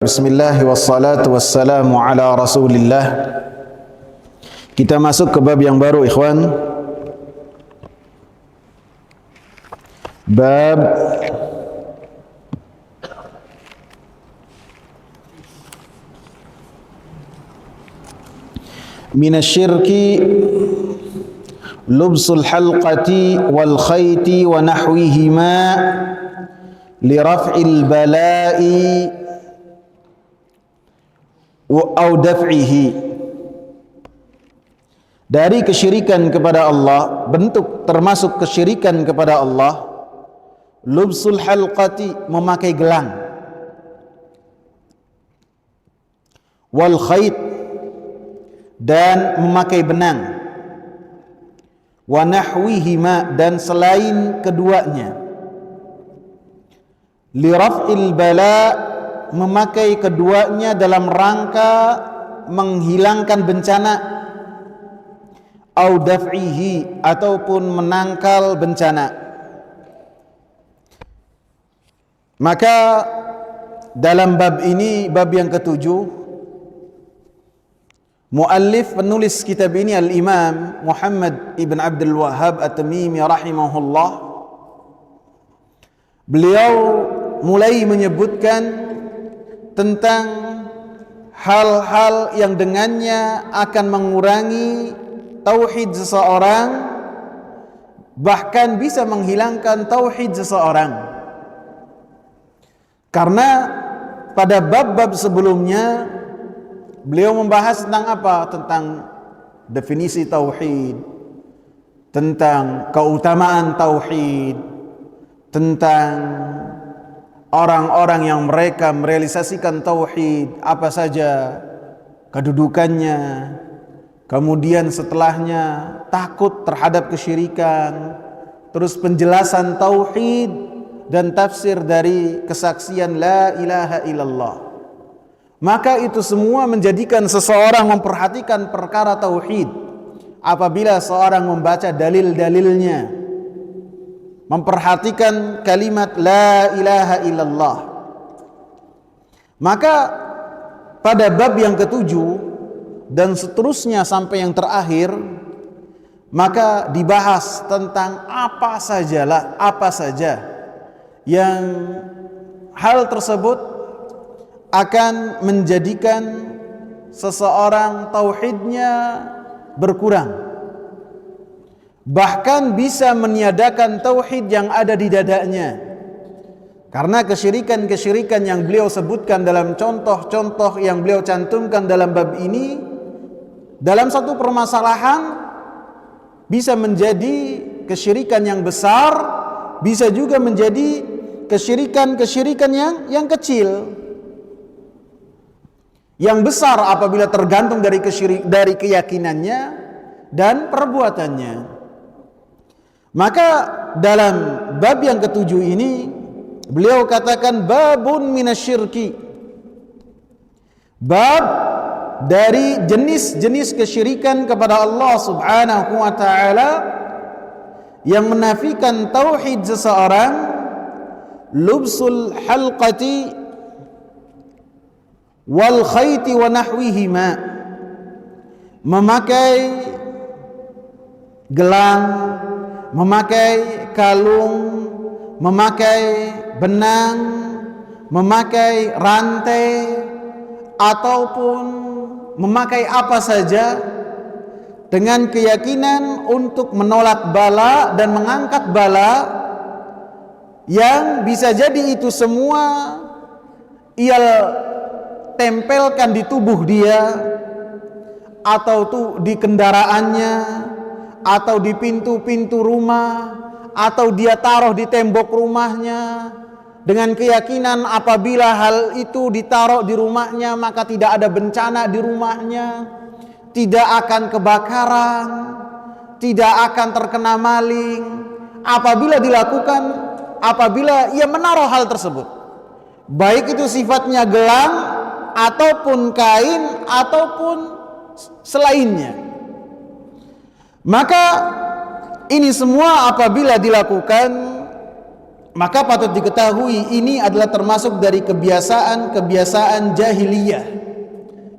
Bismillah wassalatu wassalamu ala rasulillah. Kita masuk ke bab yang baru, ikhwan. Bab minasyirki lubsul halqati wal khayti wa nahwihima liraf'il bala'i au daf'ihi. Dari kesyirikan kepada Allah, bentuk termasuk kesyirikan kepada Allah, lubsul halqati, memakai gelang, wal khayt, dan memakai benang, wa nahwihima, dan selain keduanya, li raf'il bala, memakai keduanya dalam rangka menghilangkan bencana, au daf'ihi, ataupun menangkal bencana. Maka dalam bab ini, bab yang ketujuh, muallif penulis kitab ini Al-Imam Muhammad ibn Abdul Wahhab At-Tamimi rahimahullah, beliau mulai menyebutkan tentang hal-hal yang dengannya akan mengurangi tauhid seseorang, bahkan bisa menghilangkan tauhid seseorang. Karena pada bab-bab sebelumnya beliau membahas tentang apa? Tentang definisi tauhid, tentang keutamaan tauhid, tentang orang-orang yang mereka merealisasikan tauhid, apa saja kedudukannya, kemudian setelahnya takut terhadap kesyirikan, terus penjelasan tauhid dan tafsir dari kesaksian la ilaha illallah. Maka itu semua menjadikan seseorang memperhatikan perkara tauhid apabila seorang membaca dalil-dalilnya, memperhatikan kalimat la ilaha illallah. Maka pada bab yang ketujuh dan seterusnya sampai yang terakhir, maka dibahas tentang apa saja yang hal tersebut akan menjadikan seseorang tauhidnya berkurang, bahkan bisa meniadakan tauhid yang ada di dadanya. Karena kesyirikan-kesyirikan yang beliau sebutkan dalam contoh-contoh yang beliau cantumkan dalam bab ini, dalam satu permasalahan bisa menjadi kesyirikan yang besar, bisa juga menjadi kesyirikan-kesyirikan yang kecil. Yang besar apabila tergantung dari keyakinannya dan perbuatannya. Maka dalam bab yang ketujuh ini beliau katakan babun minasyirki, bab dari jenis-jenis kesyirikan kepada Allah Subhanahu wa taala yang menafikan tauhid seseorang, lubsul halqati wal khayti wa nahwihima, memakai gelang, memakai kalung, memakai benang, memakai rantai, ataupun memakai apa saja dengan keyakinan untuk menolak bala dan mengangkat bala, yang bisa jadi itu semua ia tempelkan di tubuh dia, atau di kendaraannya, atau di pintu-pintu rumah, atau dia taruh di tembok rumahnya, dengan keyakinan apabila hal itu ditaruh di rumahnya maka tidak ada bencana di rumahnya, tidak akan kebakaran, tidak akan terkena maling apabila ia menaruh hal tersebut, baik itu sifatnya gelang ataupun kain ataupun selainnya. Maka ini semua apabila dilakukan maka patut diketahui ini adalah termasuk dari kebiasaan-kebiasaan jahiliyah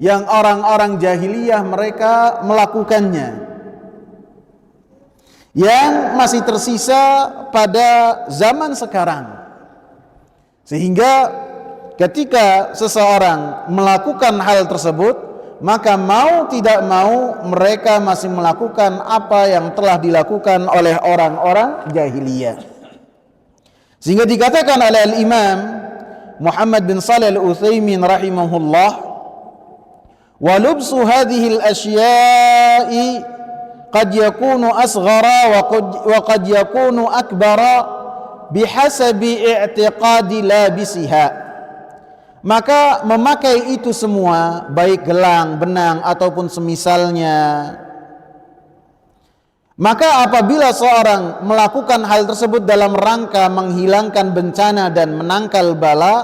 yang orang-orang jahiliyah mereka melakukannya, yang masih tersisa pada zaman sekarang. Sehingga ketika seseorang melakukan hal tersebut, maka mau tidak mau mereka masih melakukan apa yang telah dilakukan oleh orang-orang jahiliyah. Sehingga dikatakan oleh Al-Imam Muhammad bin Shalih Al-Utsaimin rahimahullah, wa lubsu hadhihi al-asya'i qad yakunu asghara wa qad yakunu akbara bihasabi i'tiqadi labisiha. Maka memakai itu semua, baik gelang, benang ataupun semisalnya, maka apabila seorang melakukan hal tersebut dalam rangka menghilangkan bencana dan menangkal bala,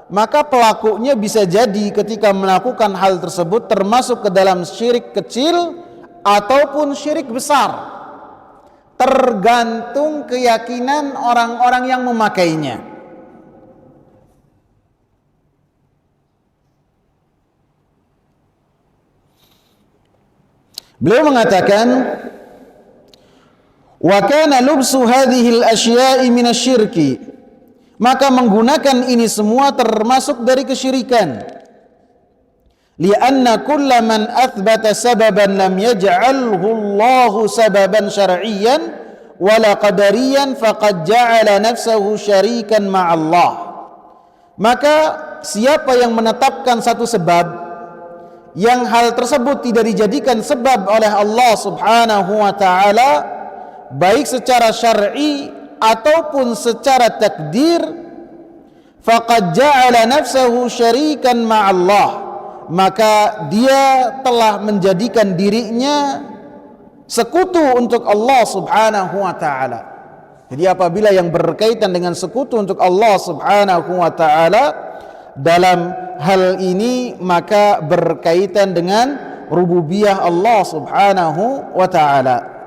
maka pelakunya bisa jadi ketika melakukan hal tersebut termasuk ke dalam syirik kecil ataupun syirik besar, tergantung keyakinan orang-orang yang memakainya. Beliau mengatakan, wa kana lubsu hadhihi al-asya'i min asy-syirki, maka menggunakan ini semua termasuk dari kesyirikan. Lianna kulla man athbata sababan lam yaj'alhu Allahu sababan syar'iyyan wala qadariyan faqad ja'ala nafsahu syarikan ma'allah. Maka siapa yang menetapkan satu sebab yang hal tersebut tidak dijadikan sebab oleh Allah Subhanahu wa taala, baik secara syar'i ataupun secara takdir, faqad ja'ala nafsahu syarikan ma'allah, maka dia telah menjadikan dirinya sekutu untuk Allah Subhanahu wa taala. Jadi apabila yang berkaitan dengan sekutu untuk Allah Subhanahu wa taala dalam hal ini, maka berkaitan dengan rububiyah Allah Subhanahu wa taala.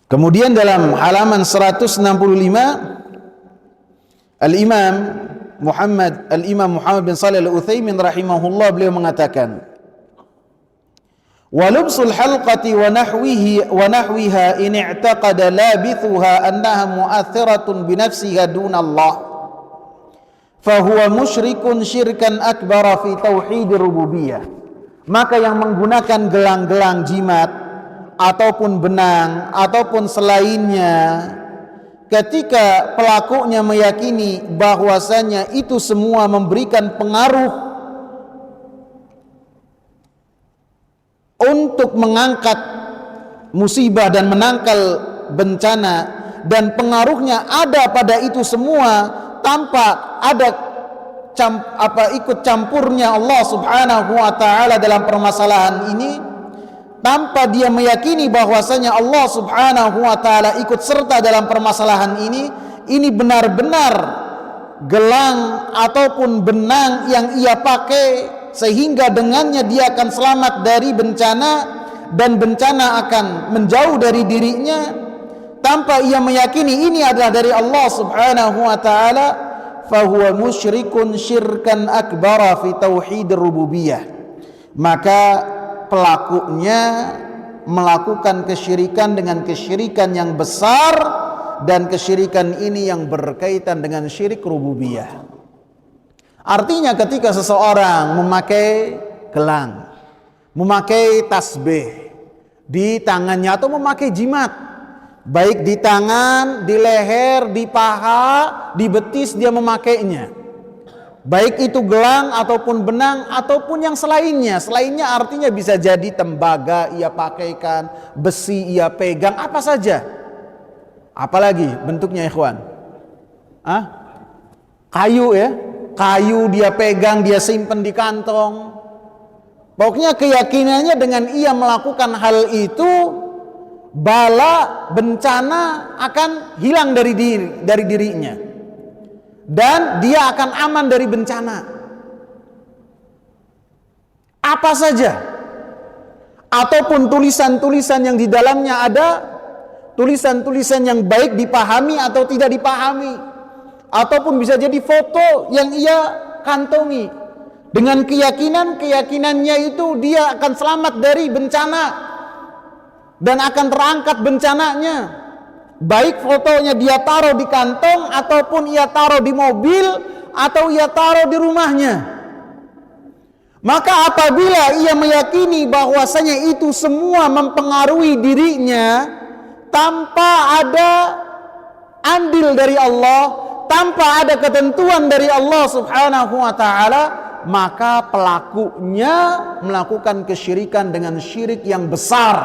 Kemudian dalam halaman 165, Al-Imam Muhammad bin Shalih Al-Utsaimin rahimahullah, beliau mengatakan, wa lubsul halqati wa nahwiha in i'taqada labithuha annaha mu'athiratun bi nafsiha duna Allah fa huwa musyrikun syirkan akbara fi tauhidir rububiyah. Maka yang menggunakan gelang-gelang jimat ataupun benang ataupun selainnya, ketika pelakunya meyakini bahwasanya itu semua memberikan pengaruh untuk mengangkat musibah dan menangkal bencana, dan pengaruhnya ada pada itu semua tanpa ada ikut campurnya Allah Subhanahu wa taala dalam permasalahan ini, tanpa dia meyakini bahwasanya Allah Subhanahu wa taala ikut serta dalam permasalahan ini benar-benar gelang ataupun benang yang ia pakai sehingga dengannya dia akan selamat dari bencana dan bencana akan menjauh dari dirinya, tanpa ia meyakini ini adalah dari Allah Subhanahu wa taala, fahuwa musyrikun syirkan akbara fi tauhidir rububiyah. Maka pelakunya melakukan kesyirikan dengan kesyirikan yang besar, dan kesyirikan ini yang berkaitan dengan syirik rububiyah. Artinya ketika seseorang memakai gelang, memakai tasbih di tangannya atau memakai jimat, baik di tangan, di leher, di paha, di betis, dia memakainya, baik itu gelang ataupun benang ataupun yang selainnya. Selainnya artinya bisa jadi tembaga ia pakaikan, besi ia pegang, apa saja. Apalagi bentuknya ikhwan? Kayu ya, kayu dia pegang, dia simpen di kantong. Pokoknya keyakinannya dengan ia melakukan hal itu, bala bencana akan hilang dari dirinya, dan dia akan aman dari bencana. Apa saja, ataupun tulisan-tulisan yang di dalamnya ada tulisan-tulisan yang baik dipahami atau tidak dipahami, ataupun bisa jadi foto yang ia kantongi dengan keyakinannya itu dia akan selamat dari bencana dan akan terangkat bencananya, baik fotonya dia taruh di kantong ataupun ia taruh di mobil atau ia taruh di rumahnya. Maka apabila ia meyakini bahwasanya itu semua mempengaruhi dirinya tanpa ada andil dari Allah, tanpa ada ketentuan dari Allah Subhanahu wa taala, maka pelakunya melakukan kesyirikan dengan syirik yang besar.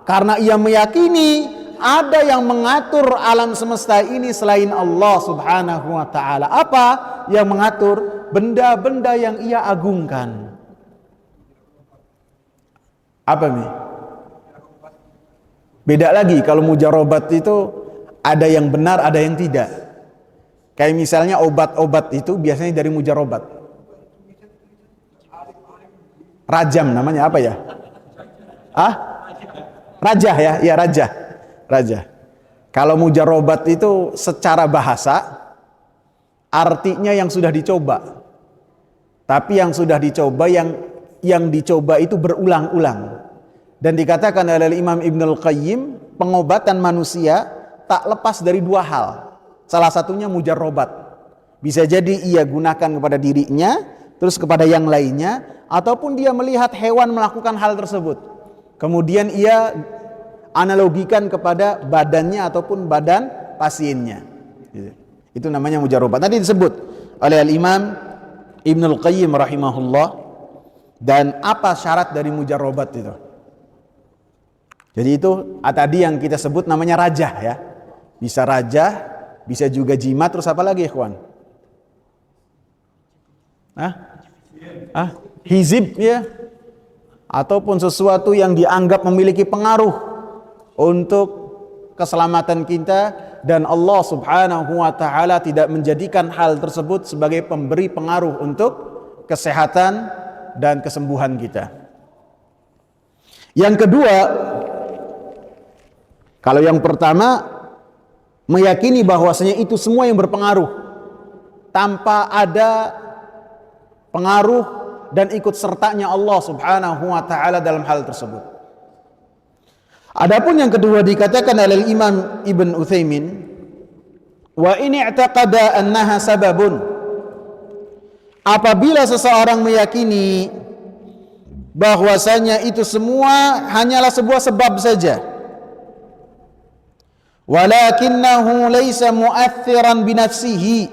Karena ia meyakini ada yang mengatur alam semesta ini selain Allah Subhanahu wa taala. Apa yang mengatur? Benda-benda yang ia agungkan. Apa nih? Beda lagi kalau mujarobat itu ada yang benar, ada yang tidak. Kayak misalnya obat-obat itu biasanya dari mujarobat. Rajam namanya apa ya? Rajah ya? Ya rajah. Kalau mujarobat itu secara bahasa artinya yang sudah dicoba. Tapi yang sudah dicoba, yang dicoba itu berulang-ulang. Dan dikatakan oleh Imam Ibnul Qayyim, pengobatan manusia tak lepas dari dua hal. Salah satunya mujarrobat. Bisa jadi ia gunakan kepada dirinya, terus kepada yang lainnya, ataupun dia melihat hewan melakukan hal tersebut. Kemudian ia analogikan kepada badannya ataupun badan pasiennya. Itu namanya mujarrobat. Tadi disebut oleh Imam Ibnul Qayyim rahimahullah. Dan apa syarat dari mujarrobat itu? Jadi itu tadi yang kita sebut namanya rajah ya. Bisa rajah, bisa juga jimat, terus apa lagi ikhwan? Hizib ya. Ataupun sesuatu yang dianggap memiliki pengaruh untuk keselamatan kita, dan Allah Subhanahu wa taala tidak menjadikan hal tersebut sebagai pemberi pengaruh untuk kesehatan dan kesembuhan kita. Yang kedua, kalau yang pertama meyakini bahwasanya itu semua yang berpengaruh tanpa ada pengaruh dan ikut sertanya Allah Subhanahu wa taala dalam hal tersebut. Adapun yang kedua dikatakan oleh Imam Ibn Utsaimin, wa in i'taqada annaha sababun, apabila seseorang meyakini bahwasanya itu semua hanyalah sebuah sebab saja, walakinnahu laisa mu'athiran binafsihi,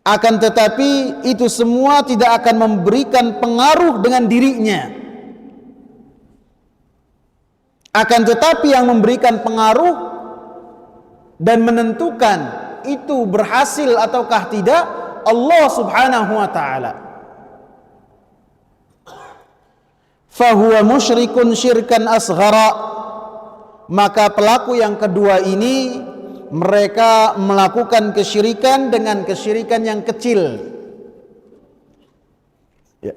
akan tetapi itu semua tidak akan memberikan pengaruh dengan dirinya. Akan tetapi yang memberikan pengaruh dan menentukan itu berhasil ataukah tidak, Allah Subhanahu wa taala. Fahuwa musyrikun syirkan asghara, maka pelaku yang kedua ini mereka melakukan kesyirikan dengan kesyirikan yang kecil. Ya.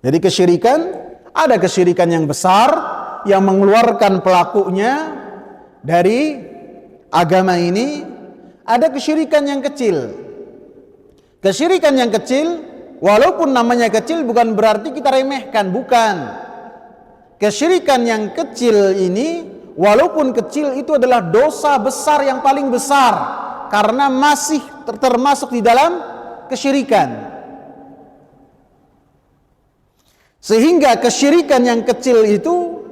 Jadi kesyirikan, ada kesyirikan yang besar yang mengeluarkan pelakunya dari agama ini, ada kesyirikan yang kecil. Kesyirikan yang kecil, walaupun namanya kecil bukan berarti kita remehkan, bukan. Kesyirikan yang kecil ini, walaupun kecil, itu adalah dosa besar yang paling besar karena masih termasuk di dalam kesyirikan. Sehingga kesyirikan yang kecil itu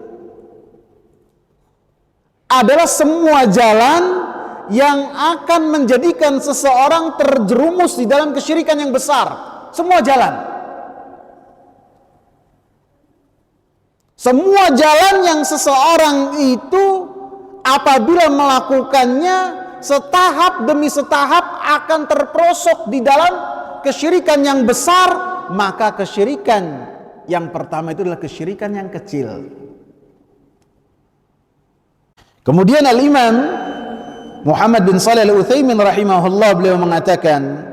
adalah semua jalan yang akan menjadikan seseorang terjerumus di dalam kesyirikan yang besar. Semua jalan. Semua jalan yang seseorang itu apabila melakukannya setahap demi setahap akan terperosok di dalam kesyirikan yang besar, maka kesyirikan yang pertama itu adalah kesyirikan yang kecil. Kemudian Al-Imam Muhammad bin Shalih Al-Utsaimin rahimahullah, beliau mengatakan,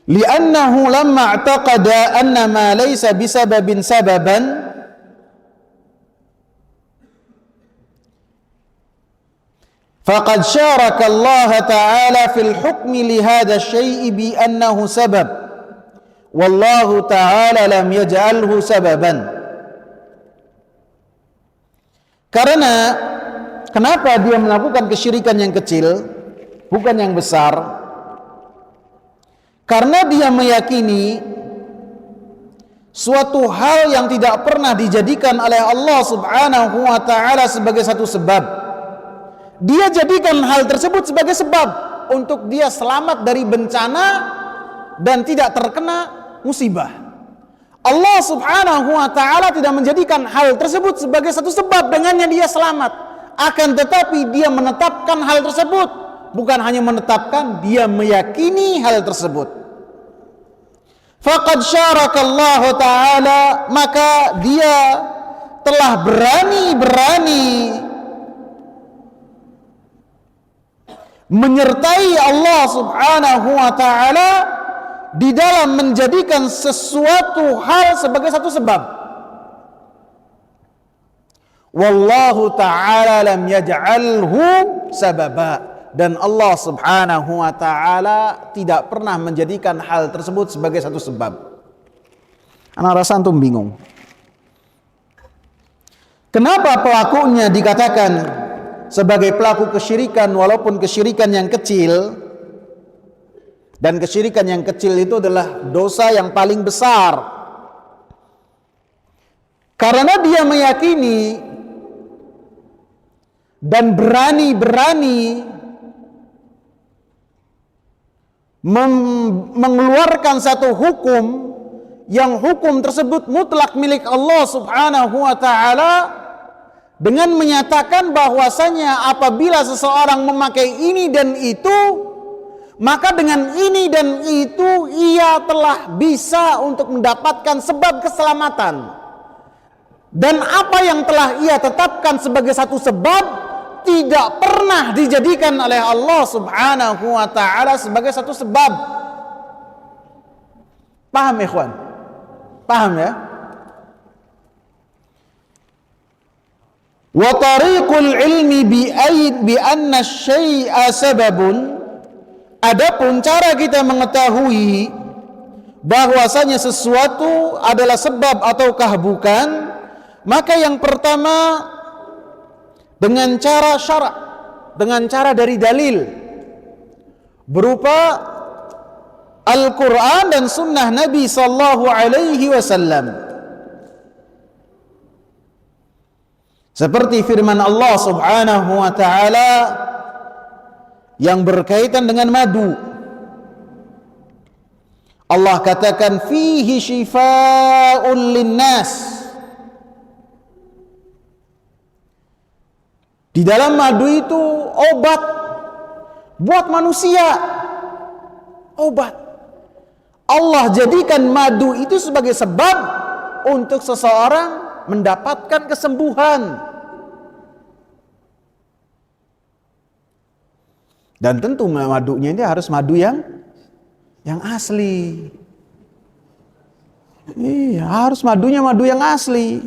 li'annahu lamma i'taqada anna ma laysa bisababin sababan faqad syaraka Allah ta'ala fil hukmi li hadha syai'i bi annahu sabab wallahu ta'ala lam yaj'alhu sababan. Karena kenapa dia melakukan kesyirikan yang kecil bukan yang besar? Karena dia meyakini suatu hal yang tidak pernah dijadikan oleh Allah Subhanahu wa ta'ala sebagai satu sebab, dia jadikan hal tersebut sebagai sebab untuk dia selamat dari bencana dan tidak terkena musibah. Allah Subhanahu wa ta'ala tidak menjadikan hal tersebut sebagai satu sebab dengannya dia selamat, akan tetapi dia menetapkan hal tersebut. Bukan hanya menetapkan, dia meyakini hal tersebut. Faqad syaraka Allah ta'ala, maka dia telah berani-berani menyertai Allah Subhanahu wa ta'ala di dalam menjadikan sesuatu hal sebagai satu sebab. Wallahu ta'ala lam yaj'alhu sababa, dan Allah Subhanahu wa ta'ala tidak pernah menjadikan hal tersebut sebagai satu sebab. Ana rasa antum bingung. Kenapa pelakunya dikatakan sebagai pelaku kesyirikan walaupun kesyirikan yang kecil? Dan kesyirikan yang kecil itu adalah dosa yang paling besar. Karena dia meyakini dan berani-berani mengeluarkan satu hukum yang hukum tersebut mutlak milik Allah Subhanahu wa ta'ala, dengan menyatakan bahwasanya apabila seseorang memakai ini dan itu, maka dengan ini dan itu ia telah bisa untuk mendapatkan sebab keselamatan. Dan apa yang telah ia tetapkan sebagai satu sebab tidak pernah dijadikan oleh Allah Subhanahu wa ta'ala sebagai satu sebab. Paham ikhwan? Paham ya? Wa tariqul ilmi bi anna syai'a sababun, adapun cara kita mengetahui bahwasanya sesuatu adalah sebab ataukah bukan, maka yang pertama dengan cara syara', dengan cara dari dalil berupa Al-Quran dan Sunnah Nabi Sallallahu Alaihi Wasallam. Seperti firman Allah Subhanahu Wa Taala yang berkaitan dengan madu. Allah katakan fihi shifa'un linnas. Di dalam madu itu obat buat manusia. Obat. Allah jadikan madu itu sebagai sebab untuk seseorang mendapatkan kesembuhan. Dan tentu madunya ini harus madu yang asli. Iya, harus madunya madu yang asli.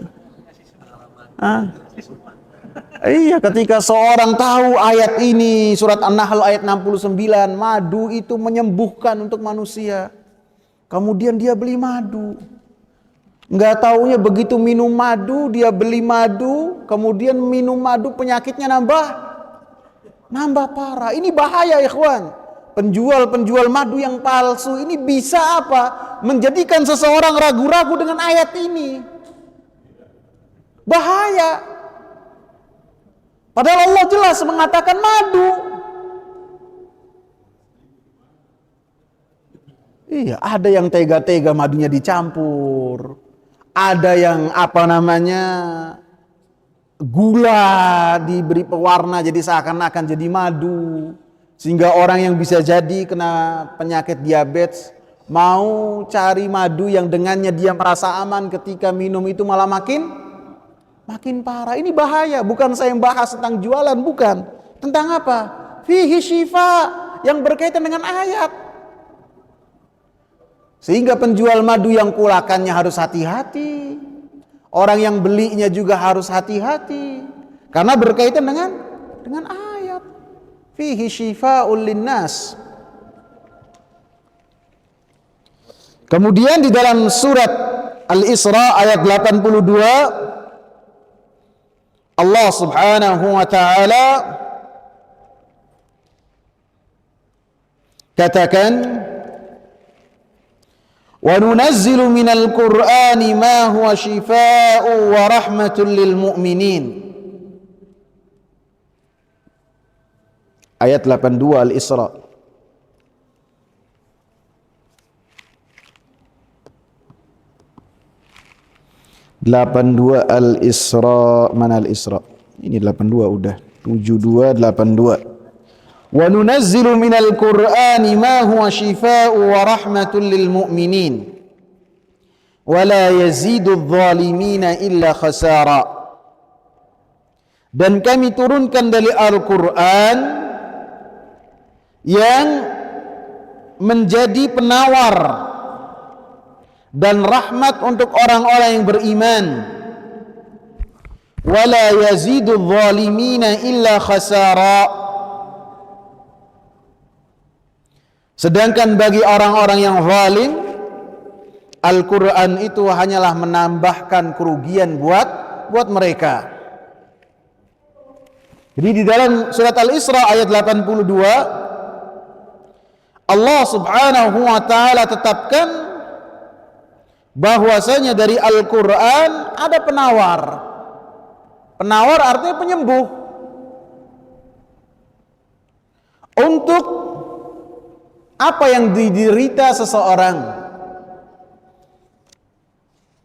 Iya, ketika seorang tahu ayat ini, surat An-Nahl ayat 69, madu itu menyembuhkan untuk manusia. Kemudian dia beli madu. Enggak taunya begitu minum madu, dia beli madu, kemudian minum madu penyakitnya nambah parah. Ini bahaya ikhwan. Penjual madu yang palsu ini bisa apa? Menjadikan seseorang ragu-ragu dengan ayat ini. Bahaya. Padahal Allah jelas mengatakan madu. Iya, ada yang tega-tega madunya dicampur. Ada yang gula diberi pewarna jadi seakan-akan jadi madu. Sehingga orang yang bisa jadi kena penyakit diabetes mau cari madu yang dengannya dia merasa aman, ketika minum itu malah makin parah. Ini bahaya. Bukan saya yang bahas tentang jualan, bukan. Tentang apa? Fihi syifa, yang berkaitan dengan ayat. Sehingga penjual madu yang kulakannya harus hati-hati. Orang yang belinya juga harus hati-hati. Karena berkaitan dengan ayat. Fihi syifa'ul linnas. Kemudian di dalam surat Al-Isra ayat 82, Allah Subhanahu wa taala katakan, wa nunazzilu minal Qur'ani ma huwa shifaa'un wa rahmatun lil mu'minin. Ayat 82 Al-Isra. Al-Isra, mana Al-Isra? Ini 82 udah. 72 82. Wa nunazzilu minal Qur'ani ma huwa shifaa'un wa rahmatun lil mu'minin wa la yazidu adh-dhalimina illa khasara. Dan kami turunkan dari Al-Qur'an yang menjadi penawar dan rahmat untuk orang-orang yang beriman. Wala yazidu adh-dhalimina illa khasara. Sedangkan bagi orang-orang yang zalim, Al-Quran itu hanyalah menambahkan kerugian buat mereka. Jadi di dalam surat Al-Isra ayat 82, Allah Subhanahu wa taala tetapkan bahwasanya dari Al-Quran ada penawar. Penawar artinya penyembuh untuk apa yang diderita seseorang,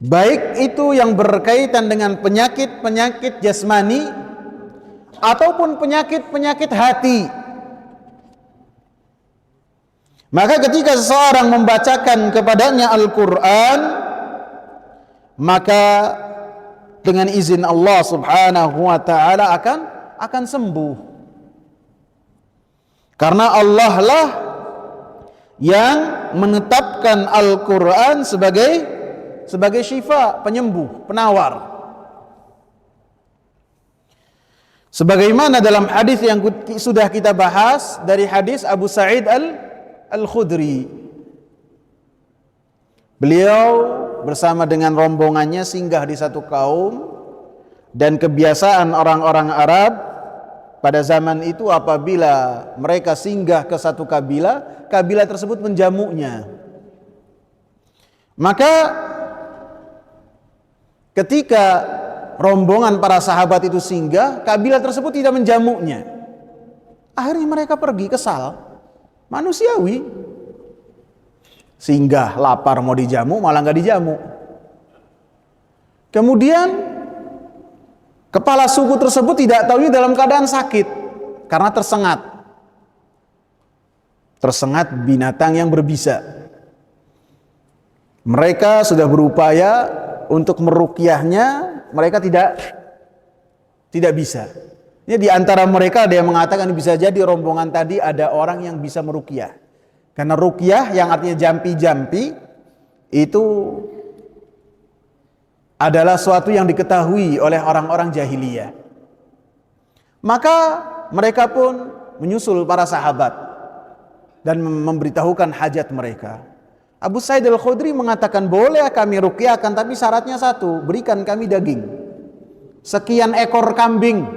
baik itu yang berkaitan dengan penyakit-penyakit jasmani ataupun penyakit-penyakit hati. Maka ketika seseorang membacakan kepadanya Al-Quran, maka dengan izin Allah Subhanahu wa taala akan sembuh. Karena Allah lah yang menetapkan Al-Quran sebagai syifa, penyembuh, penawar. Sebagaimana dalam hadis yang sudah kita bahas dari hadis Abu Sa'id Al-Khudri. Beliau bersama dengan rombongannya singgah di satu kaum, dan kebiasaan orang-orang Arab pada zaman itu apabila mereka singgah ke satu kabilah, kabilah tersebut menjamunya. Maka ketika rombongan para sahabat itu singgah, kabilah tersebut tidak menjamunya. Akhirnya mereka pergi, kesal. Manusiawi. Singgah, lapar mau dijamu, malah nggak dijamu. Kemudian kepala suku tersebut tidak tahu dalam keadaan sakit karena tersengat binatang yang berbisa. Mereka sudah berupaya untuk meruqyahnya, mereka tidak bisa. Ini di antara mereka ada yang mengatakan bisa jadi rombongan tadi ada orang yang bisa meruqyah. Karena ruqyah yang artinya jampi-jampi itu adalah suatu yang diketahui oleh orang-orang jahiliyah. Maka mereka pun menyusul para sahabat dan memberitahukan hajat mereka. Abu Sa'id Al-Khudri mengatakan, boleh kami ruqyahkan, tapi syaratnya satu, berikan kami daging. Sekian ekor kambing.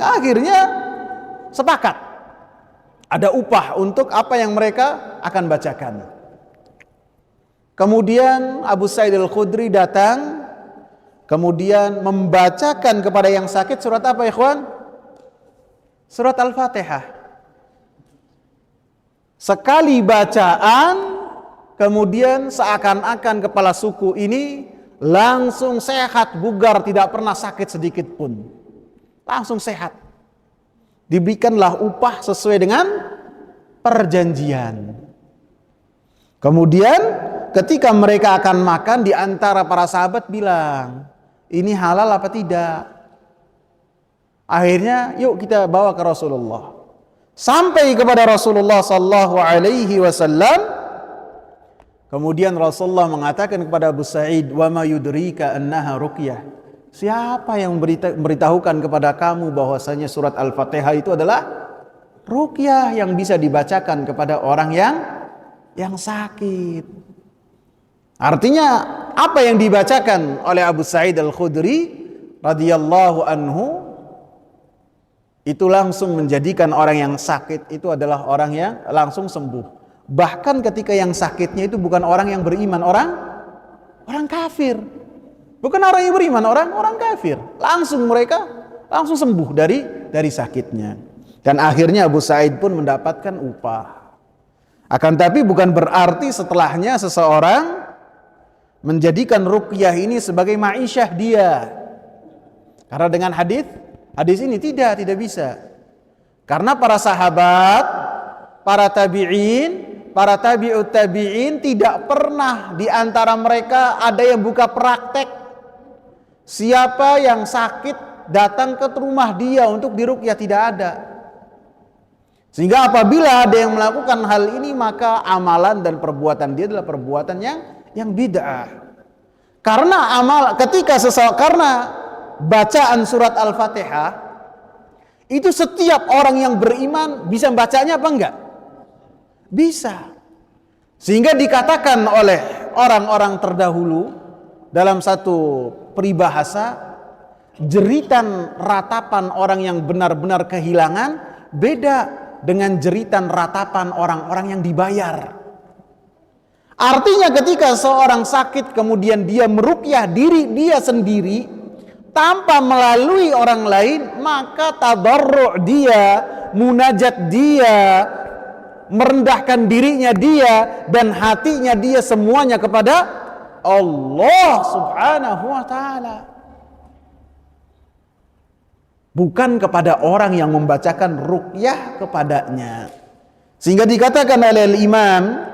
Akhirnya sepakat. Ada upah untuk apa yang mereka akan bacakan. Kemudian Abu Sa'id Al-Khudri datang, kemudian membacakan kepada yang sakit surat apa, ikhwan? Surat Al-Fatihah. Sekali bacaan, kemudian seakan-akan kepala suku ini langsung sehat, bugar, tidak pernah sakit sedikit pun. Langsung sehat. Diberikanlah upah sesuai dengan perjanjian. Kemudian ketika mereka akan makan, di antara para sahabat bilang, ini halal apa tidak? Akhirnya yuk kita bawa ke Rasulullah. sampai kepada Rasulullah sallallahu alaihi wasallam. Kemudian Rasulullah mengatakan kepada Abu Sa'id, "Wa ma yudrika annaha ruqyah?" Siapa yang memberitahukan kepada kamu bahwasanya surat Al-Fatihah itu adalah ruqyah yang bisa dibacakan kepada orang yang sakit. Artinya apa yang dibacakan oleh Abu Sa'id Al-Khudri radhiyallahu anhu itu langsung menjadikan orang yang sakit itu adalah orang yang langsung sembuh. Bahkan ketika yang sakitnya itu bukan orang yang beriman, orang kafir. Bukan orang yang beriman, orang kafir. Mereka langsung sembuh dari sakitnya. Dan akhirnya Abu Sa'id pun mendapatkan upah. Akan tapi bukan berarti setelahnya seseorang menjadikan ruqyah ini sebagai ma'isyah dia. Karena dengan hadis ini tidak bisa. Karena para sahabat, para tabi'in, para tabi'ut tabi'in tidak pernah di antara mereka ada yang buka praktek. Siapa yang sakit datang ke rumah dia untuk diruqyah, tidak ada. Sehingga apabila ada yang melakukan hal ini, maka amalan dan perbuatan dia adalah perbuatan yang bid'ah. Karena karena bacaan surat Al-Fatihah itu setiap orang yang beriman bisa bacanya apa enggak? Bisa. Sehingga dikatakan oleh orang-orang terdahulu dalam satu peribahasa, jeritan ratapan orang yang benar-benar kehilangan beda dengan jeritan ratapan orang-orang yang dibayar. Artinya ketika seorang sakit kemudian dia meruqyah diri dia sendiri tanpa melalui orang lain, maka tadarru' dia, munajat dia, merendahkan dirinya dia dan hatinya dia semuanya kepada Allah subhanahu wa ta'ala, bukan kepada orang yang membacakan ruqyah kepadanya. Sehingga dikatakan oleh Imam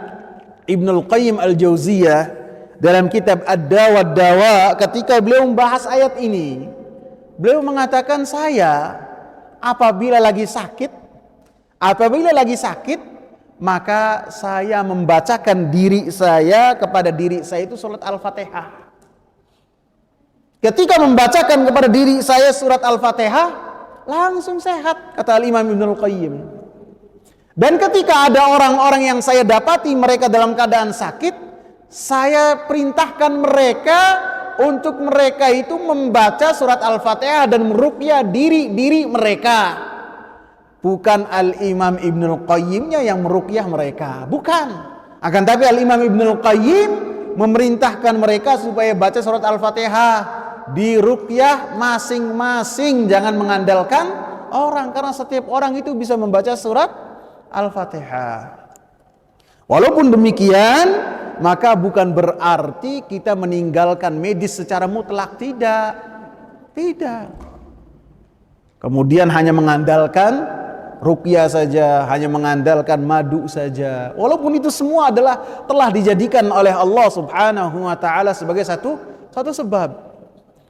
Ibnul Qayyim Al-Jauziyah dalam kitab Ad-Da wad Dawa, ketika beliau membahas ayat ini, beliau mengatakan, saya apabila lagi sakit maka saya membacakan diri saya kepada diri saya itu surat Al-Fatihah. Ketika membacakan kepada diri saya surat Al-Fatihah, langsung sehat, kata Imam Ibnul Qayyim. Dan ketika ada orang-orang yang saya dapati mereka dalam keadaan sakit, saya perintahkan mereka untuk mereka itu membaca surat Al-Fatihah dan meruqyah diri mereka. Bukan Al-Imam Ibnul Qayyimnya yang meruqyah mereka, bukan. Akan tapi Al-Imam Ibnul Qayyim memerintahkan mereka supaya baca surat Al-Fatihah, diruqyah masing-masing, jangan mengandalkan orang, karena setiap orang itu bisa membaca surat Al-Fatihah. Walaupun demikian, maka bukan berarti kita meninggalkan medis secara mutlak, tidak. Kemudian hanya mengandalkan ruqyah saja, hanya mengandalkan madu saja. Walaupun itu semua telah dijadikan oleh Allah Subhanahu wa taala sebagai satu sebab.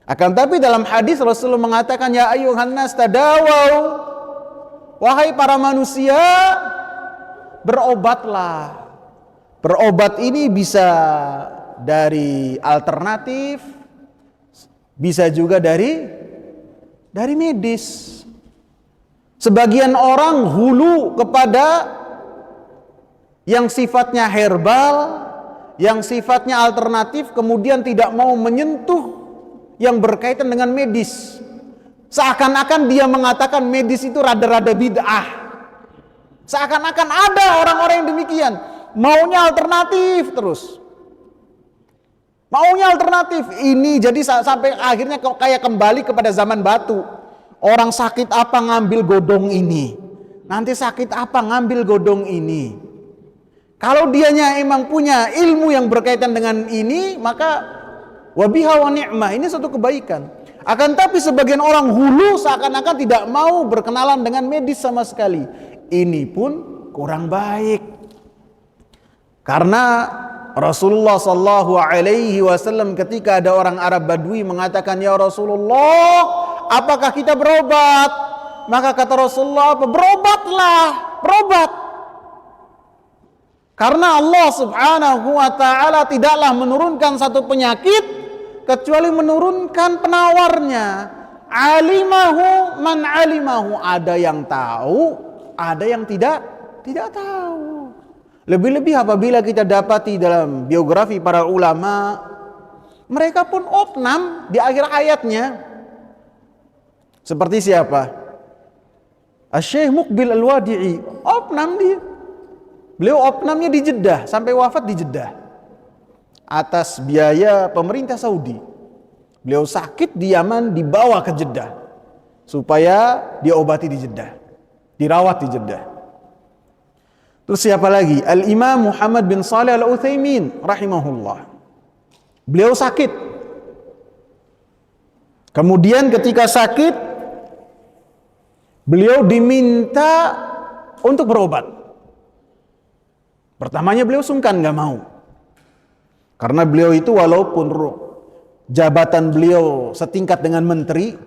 Akan tapi dalam hadis Rasulullah mengatakan, ya ayyuhan nas tadawau, wahai para manusia, berobatlah. Berobat ini bisa dari alternatif, bisa juga dari medis. Sebagian orang hulu kepada yang sifatnya herbal, yang sifatnya alternatif, kemudian tidak mau menyentuh yang berkaitan dengan medis. Seakan-akan dia mengatakan medis itu rada-rada bid'ah. Seakan-akan ada orang-orang yang demikian, maunya alternatif terus. Maunya alternatif ini, jadi sampai akhirnya kayak kembali kepada zaman batu. Orang sakit apa ngambil godong ini, nanti sakit apa ngambil godong ini. Kalau dianya emang punya ilmu yang berkaitan dengan ini, maka wabiha wa ni'mah, ini suatu kebaikan. Akan tapi sebagian orang hulu seakan-akan tidak mau berkenalan dengan medis sama sekali. Ini pun kurang baik. Karena Rasulullah sallallahu alaihi wasallam ketika ada orang Arab Badui mengatakan, ya Rasulullah, apakah kita berobat? maka kata Rasulullah apa? Berobatlah, berobat. Karena Allah Subhanahu wa ta'ala tidaklah menurunkan satu penyakit kecuali menurunkan penawarnya. Alimahu man alimahu, ada yang tahu, ada yang tidak tahu. Lebih-lebih apabila kita dapati dalam biografi para ulama, mereka pun opnam di akhir ayatnya. Seperti siapa? Asy-Syaikh Muqbil Al-Wadi'i, opnam dia. Beliau opnamnya di Jeddah, sampai wafat di Jeddah atas biaya pemerintah Saudi. Beliau sakit di Yaman, dibawa ke Jeddah supaya diobati di Jeddah, dirawat di Jeddah. Terus siapa lagi? Al-Imam Muhammad bin Shalih Al-Utsaimin rahimahullah. Beliau sakit. Kemudian ketika sakit, beliau diminta untuk berobat. Pertamanya beliau sungkan, gak mau. Karena beliau itu walaupun jabatan beliau setingkat dengan menteri,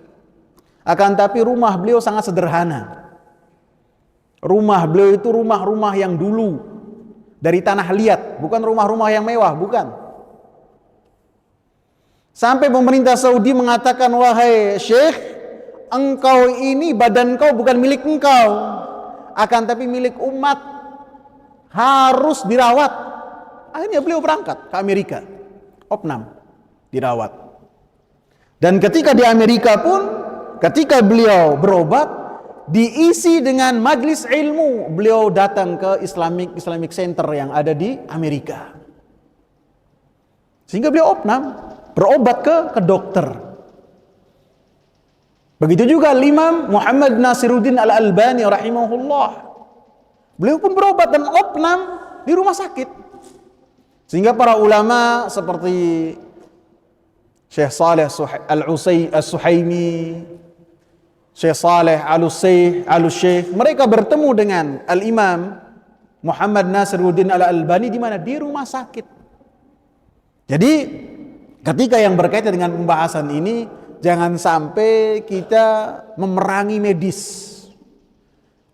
akan tapi rumah beliau sangat sederhana. Rumah beliau itu rumah-rumah yang dulu dari tanah liat, bukan rumah-rumah yang mewah, bukan. Sampai pemerintah Saudi mengatakan, wahai Syekh, engkau ini, badan kau bukan milik engkau, akan tapi milik umat, harus dirawat. Akhirnya beliau berangkat ke Amerika, opnam, dirawat. Dan ketika di Amerika pun, ketika beliau berobat, diisi dengan majlis ilmu. Beliau datang ke Islamic Center yang ada di Amerika, sehingga beliau opnam, berobat ke dokter. Begitu juga Imam Muhammad Nasiruddin Al-Albani rahimahullah, beliau pun berobat dan opnam di rumah sakit. Sehingga para ulama seperti Syekh Saleh Al-Suhaimi, Syekh Saleh Al-Syekh, mereka bertemu dengan Al-Imam Muhammad Nasiruddin Al-Albani di mana? Di rumah sakit. Jadi ketika yang berkaitan dengan pembahasan ini, jangan sampai kita memerangi medis.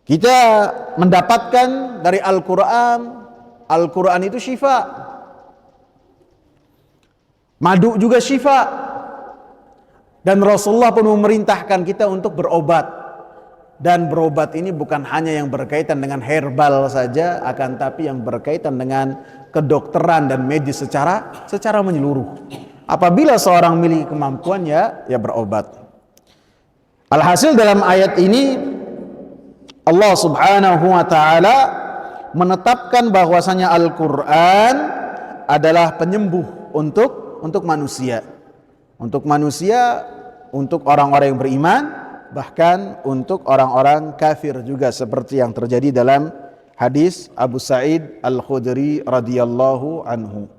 Kita mendapatkan dari Al-Quran, Al-Quran itu syifa. Madu juga syifa. Dan Rasulullah pun memerintahkan kita untuk berobat. Dan berobat ini bukan hanya yang berkaitan dengan herbal saja, akan tapi yang berkaitan dengan kedokteran dan medis secara menyeluruh. Apabila seorang memiliki kemampuan, ya berobat. Alhasil dalam ayat ini Allah Subhanahu wa ta'ala menetapkan bahwasanya Al-Quran adalah penyembuh untuk manusia. Untuk manusia, untuk orang-orang yang beriman, bahkan untuk orang-orang kafir juga, seperti yang terjadi dalam hadis Abu Sa'id Al-Khudri radhiyallahu anhu.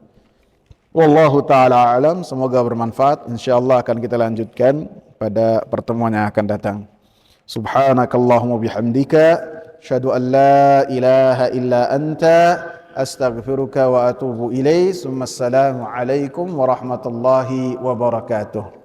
Wallahu ta'ala alam. Semoga bermanfaat. InsyaAllah akan kita lanjutkan pada pertemuan yang akan datang. Subhanakallahumma bihamdika asyhadu an la ilaha illa anta astaghfiruka wa atubu ilaik. Assalamu alaikum warahmatullahi wabarakatuh.